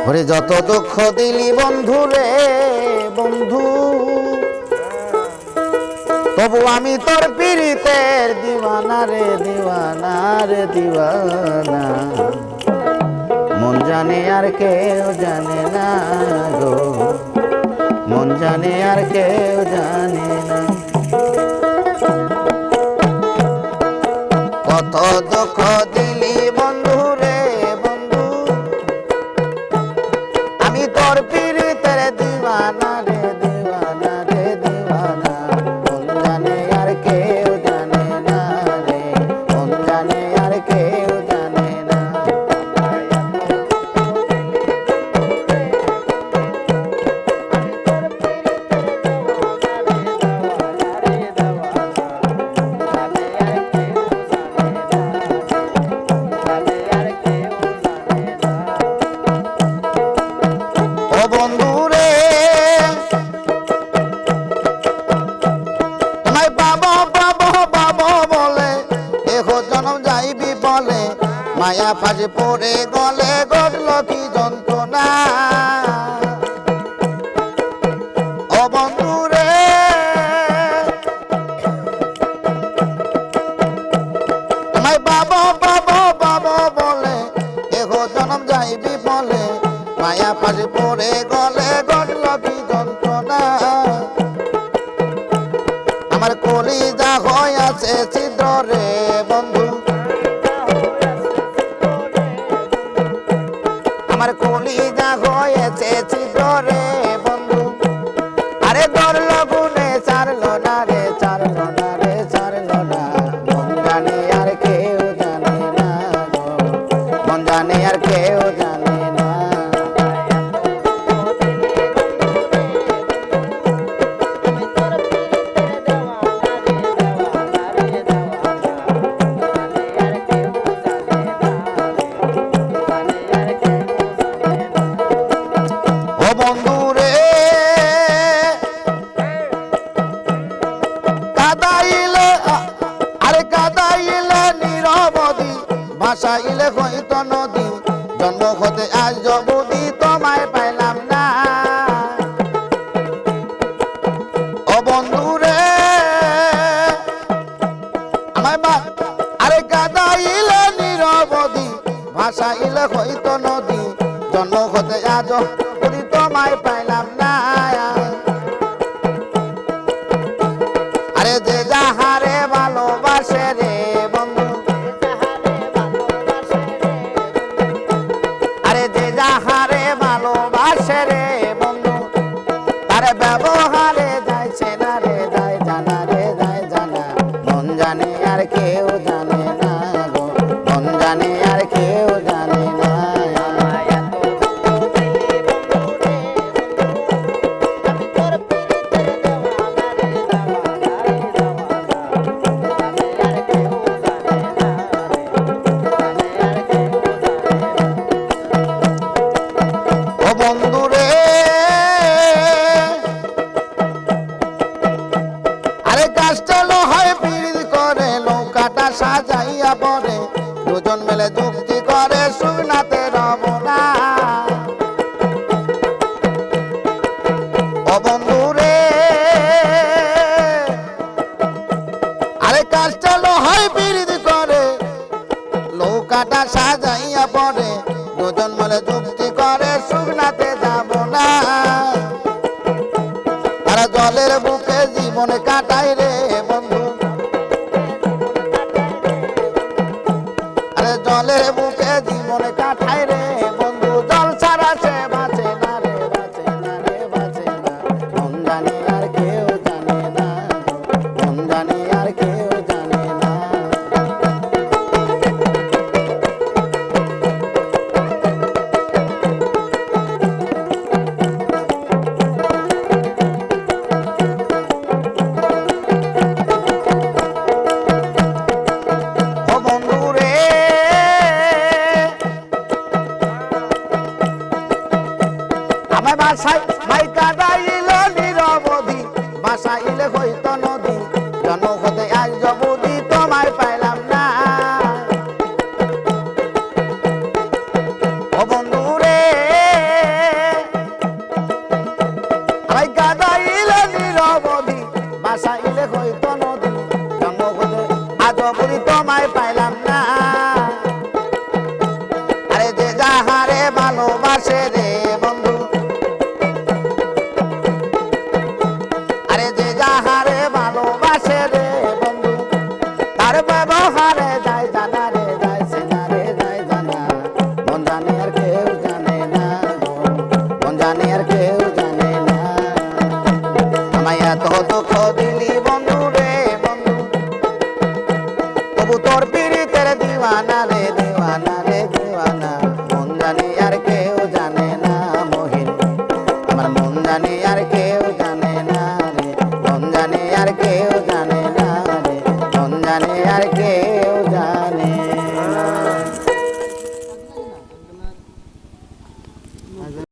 ওরে যত দুঃখ দিলি বন্ধু রে বন্ধু, তবু আমি তোর পীড়িতের দিওয়ানা রে দিওয়ানা রে দিওয়ানা। মন জানে আর কেউ জানে না গো, মন জানে আর কেউ জানে না। কত দুঃখ দিলি বন্ধু রে বন্ধু, আমি তোর পীড়িতের দিওয়ানা রে দিওয়ানা রে দিওয়ানা। মন জানে আর কেউ জানে না রে, মন জানে আর কেউ জানে না। ও বন্ধু রে তোমায় পাবো পাবো পাবো বলে এহো জনম যাইবি বলে, মায়া ফাঁসে পড়ে গলে গড়ল কি যন্ত্রণা। ও বন্ধু রে তোমায় পাবো পাবো পাবো বলে এহো জনম যাইবি বলে, মায়া ফাঁসে পড়ে গলে গড়ল কি যন্ত্রণা। আমার কলিজা হয়ে আছে ছিদ্র রে বন্ধু, আমার কলিজা হয়েছে ছিদ্র রে বন্ধু। আরে ধরল গুনে ছাড়লো না রে ছাড়লো না রে ছাড়লো না। মন জানে আর কেউ জানে না গো, মন জানে আর কেউ জানে না। ও বন্ধু রে কাদাইলে আরে কাদাইলে নীরবদি, ভাষাইলে হইত নদী। জন্ম হতে আজ অবধি তোমায় পাইলাম না। ও বন্ধু রে আমায় আরে কাদাইলে নীরবদি, ভাষাইলে হইত নদী। জন্ম হতে আজ অবধি তোমায় পাইলাম না। আরে যে যাহারে ভালোবাসে রে বন্ধু, আরে যে যাহারে ভালোবাসে রে বন্ধু, তারে ব্যবহারে যাইছে না রে যায় জানা রে যায় জানা। মন জানে আর কেউ জানে না গো, মন জানে আর কেউ জানে না। ও বন্ধু রে আরে কাস্টল হয় পীড়িত করে নৌকাটা সাজাইয়া পরে, দুজন মিলে যুক্তি করে সুনাতে রব না। ও বন্ধু রে আরে কাস্টল হয় পীড়িত করে নৌকাটা সাজাইয়া পরে, দুজন মিলে যুক্তি করে সুনাতে যাব না। তারা জলের বুকে জীবন কাটাই রে বন্ধু, আরে জলের বুকে জীবন কাটাই রে বন্ধু। জল ছাড়া সে বাঁচে না রে বাঁচে না রে বাঁচে না। মন জানে আর কেউ জানে না, মন জানে আর কেউ জানে না। ও বন্ধু রে আমায় বাসায় মাই কাদাইলে নীরবধি, বাসাইলে হইত নদী। জন্ম হতে আজ অবধি তোমায় পাইলাম না। ও বন্ধু রে আচ্ছা